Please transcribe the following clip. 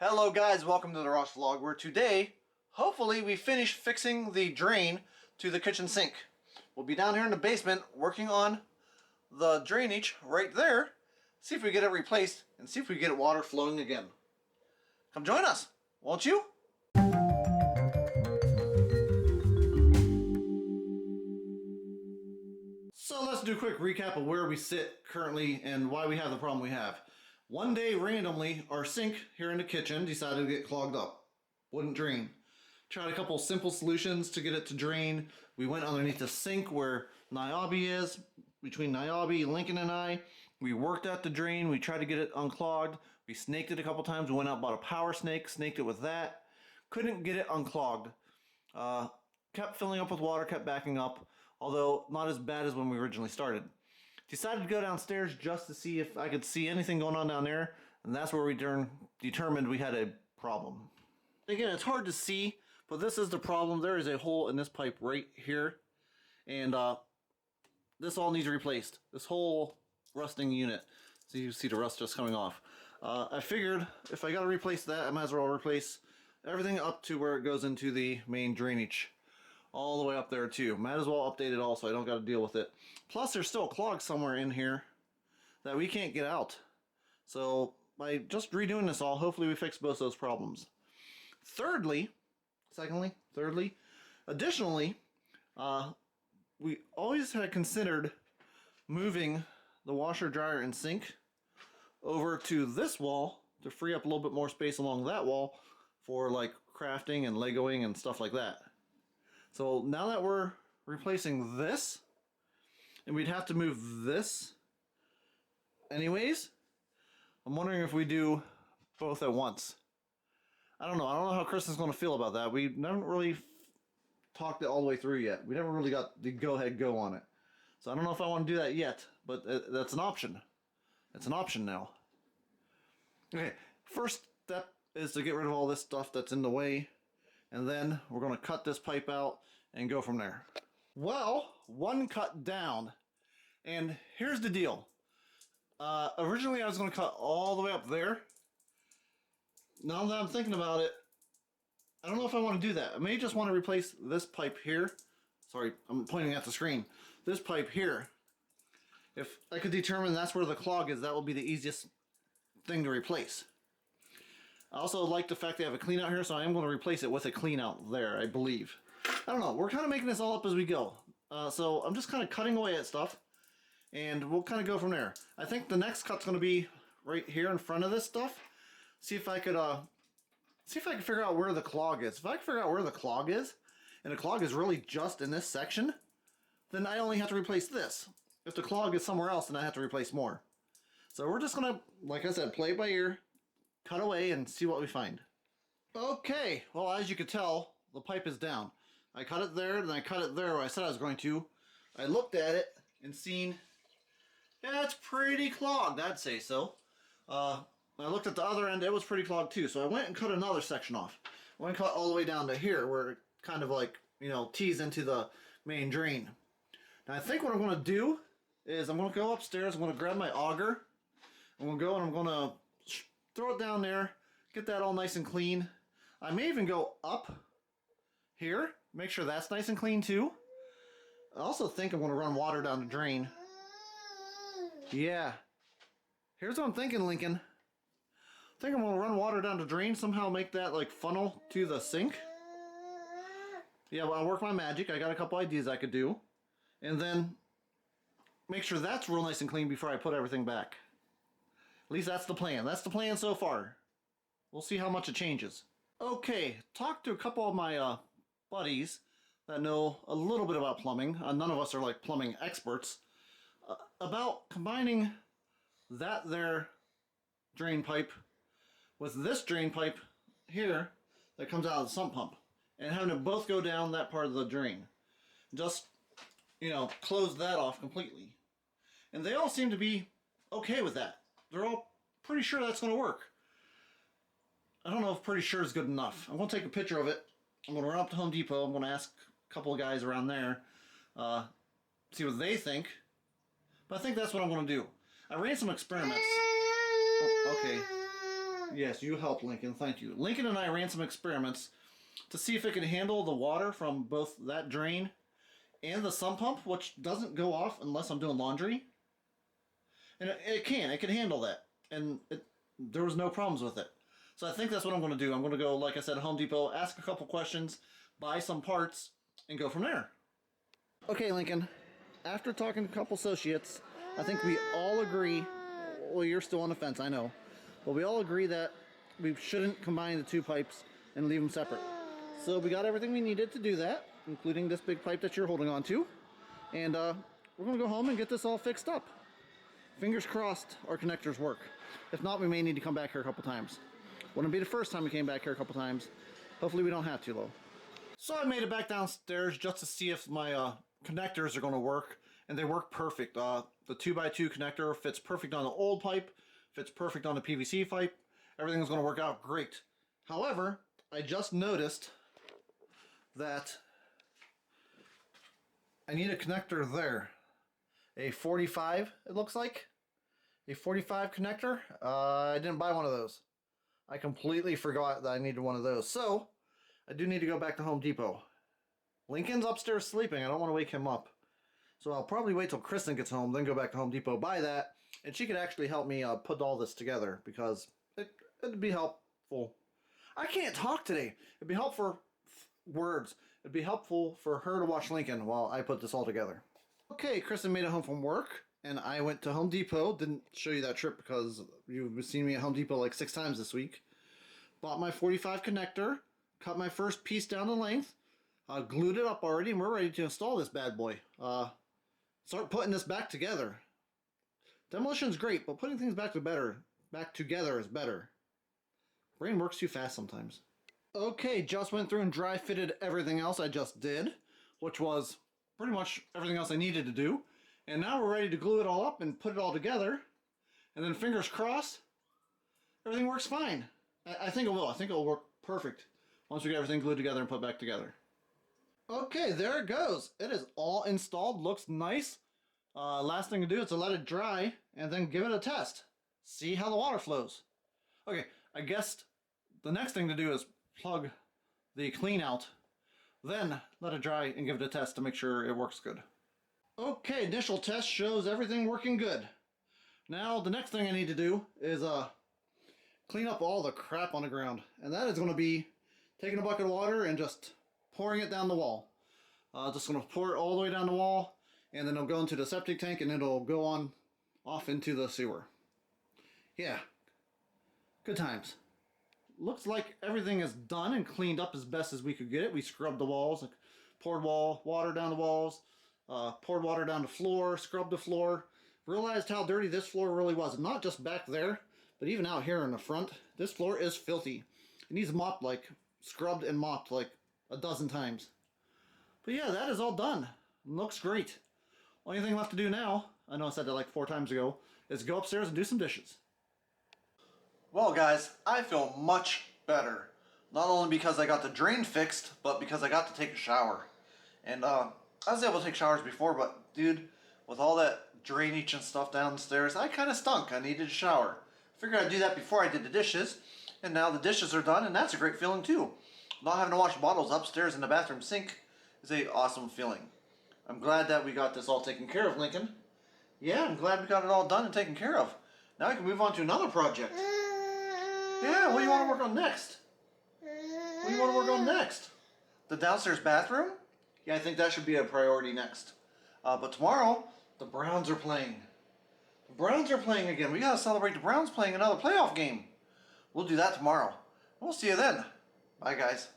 Hello guys, welcome to the Ross vlog, where today, hopefully we finish fixing the drain to the kitchen sink. We'll be down here in the basement working on the drainage right there, see if we get it replaced and see if we get water flowing again. Come join us, won't you? So let's do a quick recap of where we sit currently and why we have the problem we have. One day, randomly, our sink here in the kitchen decided to get clogged up. Wouldn't drain. Tried a couple simple solutions to get it to drain. We went underneath the sink where Niobe is, between Niobe, Lincoln, and I. We worked out the drain. We tried to get it unclogged. We snaked it a couple times. We went out and bought a power snake, snaked it with that. Couldn't get it unclogged. Kept filling up with water, kept backing up, although not as bad as when we originally started. Decided to go downstairs just to see if I could see anything going on down there, and that's where we determined we had a problem. Again, it's hard to see, but this is the problem. There is a hole in this pipe right here, and this all needs replaced. This whole rusting unit. So you see the rust just coming off. I figured if I got to replace that, I might as well replace everything up to where it goes into the main drainage. All the way up there too. Might as well update it all so I don't got to deal with it. Plus there's still a clog somewhere in here that we can't get out. So by just redoing this all, hopefully we fix both those problems. Additionally, we always had considered moving the washer, dryer, and sink over to this wall to free up a little bit more space along that wall for like crafting and Legoing and stuff like that. So now that we're replacing this, and we'd have to move this anyways, I'm wondering if we do both at once. I don't know how Kristen's going to feel about that. We haven't really talked it all the way through yet. We never really got the go on it. So I don't know if I want to do that yet, but that's an option. It's an option now. Okay, first step is to get rid of all this stuff that's in the way. And then we're going to cut this pipe out and go from there. Well, one cut down. And here's the deal. Originally I was going to cut all the way up there. Now that I'm thinking about it, I don't know if I want to do that. I may just want to replace this pipe here. Sorry, I'm pointing at the screen. This pipe here. If I could determine that's where the clog is, that will be the easiest thing to replace. I also like the fact they have a clean out here, so I am going to replace it with a clean out there, I believe. I don't know. We're kind of making this all up as we go. So I'm just kind of cutting away at stuff, and we'll kind of go from there. I think the next cut's going to be right here in front of this stuff. See if I could figure out where the clog is. If I can figure out where the clog is, and the clog is really just in this section, then I only have to replace this. If the clog is somewhere else, then I have to replace more. So we're just going to, like I said, play it by ear. Cut away and see what we find. Okay, well, as you can tell, the pipe is down. I cut it there, then I cut it there where I said I was going to. I looked at it and seen, yeah, it's pretty clogged, I'd say so. I looked at the other end, it was pretty clogged too, so I went and cut another section off. I went and cut all the way down to here where it kind of like, tees into the main drain. Now I think what I'm going to do is I'm going to go upstairs, I'm going to grab my auger, I'm going to go and I'm going to throw it down there, get that all nice and clean. I may even go up here, make sure that's nice and clean too. I also think I'm going to run water down the drain. Yeah. Here's what I'm thinking, Lincoln. I think I'm going to run water down the drain, somehow make that like funnel to the sink. Yeah, well, I'll work my magic. I got a couple ideas I could do. And then make sure that's real nice and clean before I put everything back. At least that's the plan. That's the plan so far. We'll see how much it changes. Okay, talked to a couple of my buddies that know a little bit about plumbing. None of us are like plumbing experts. About combining that there drain pipe with this drain pipe here that comes out of the sump pump. And having them both go down that part of the drain. Just, close that off completely. And they all seem to be okay with that. They're all pretty sure that's going to work. I don't know if pretty sure is good enough. I'm going to take a picture of it. I'm going to run up to Home Depot. I'm going to ask a couple of guys around there, see what they think. But I think that's what I'm going to do. I ran some experiments. Oh, okay. Yes, you helped, Lincoln. Thank you. Lincoln and I ran some experiments to see if it can handle the water from both that drain and the sump pump, which doesn't go off unless I'm doing laundry. And it can handle that. And there was no problems with it. So I think that's what I'm going to do. I'm going to go, like I said, Home Depot, ask a couple questions, buy some parts, and go from there. Okay, Lincoln. After talking to a couple associates, I think we all agree, well, you're still on the fence, I know, but we all agree that we shouldn't combine the two pipes and leave them separate. So we got everything we needed to do that, including this big pipe that you're holding on to. And we're going to go home and get this all fixed up. Fingers crossed our connectors work. If not, we may need to come back here a couple times. Wouldn't be the first time we came back here a couple times. Hopefully we don't have to, though. So I made it back downstairs just to see if my connectors are going to work. And they work perfect. The 2x2 connector fits perfect on the old pipe. Fits perfect on the PVC pipe. Everything's going to work out great. However, I just noticed that I need a connector there. A 45, it looks like. A 45 connector. I didn't buy one of those. I completely forgot that I needed one of those. So, I do need to go back to Home Depot. Lincoln's upstairs sleeping. I don't want to wake him up. So I'll probably wait till Kristen gets home, then go back to Home Depot, buy that, and she could actually help me put all this together, because it'd be helpful. I can't talk today. It'd be helpful for words. It'd be helpful for her to watch Lincoln while I put this all together. Okay, Kristen made it home from work, and I went to Home Depot. Didn't show you that trip because you've seen me at Home Depot like 6 times this week. Bought my 45 connector, cut my first piece down the length, glued it up already, and we're ready to install this bad boy. Start putting this back together. Demolition's great, but putting things back together is better. Brain works too fast sometimes. Okay, just went through and dry fitted everything else I just did, which was pretty much everything else I needed to do. And now we're ready to glue it all up and put it all together. And then fingers crossed, everything works fine. I think it will. I think it'll work perfect once we get everything glued together and put back together. Okay, there it goes. It is all installed. Looks nice. Last thing to do is to let it dry and then give it a test. See how the water flows. Okay, I guess the next thing to do is plug the clean out. Then let it dry and give it a test to make sure it works good. Okay, initial test shows everything working good. Now the next thing I need to do is clean up all the crap on the ground. And that is going to be taking a bucket of water and just pouring it down the wall. Just going to pour it all the way down the wall, and then it'll go into the septic tank and it'll go on off into the sewer. Yeah, good times. Looks like everything is done and cleaned up as best as we could get it. We scrubbed the walls, poured water down the walls, poured water down the floor, scrubbed the floor. Realized how dirty this floor really was. Not just back there, but even out here in the front. This floor is filthy. It needs mopped, like scrubbed and mopped like a dozen times. But yeah, that is all done. Looks great. Only thing left to do now, I know I said that like 4 times ago, is go upstairs and do some dishes. Well guys, I feel much better. Not only because I got the drain fixed, but because I got to take a shower. And I was able to take showers before, but dude, with all that drainage and stuff downstairs, I kind of stunk. I needed a shower. I figured I'd do that before I did the dishes, and now the dishes are done, and that's a great feeling too. Not having to wash bottles upstairs in the bathroom sink is an awesome feeling. I'm glad that we got this all taken care of, Lincoln. Yeah, I'm glad we got it all done and taken care of. Now we can move on to another project. Yeah, what do you want to work on next? What do you want to work on next? The downstairs bathroom? Yeah, I think that should be a priority next. But tomorrow, the Browns are playing. The Browns are playing again. We got to celebrate the Browns playing another playoff game. We'll do that tomorrow. We'll see you then. Bye, guys.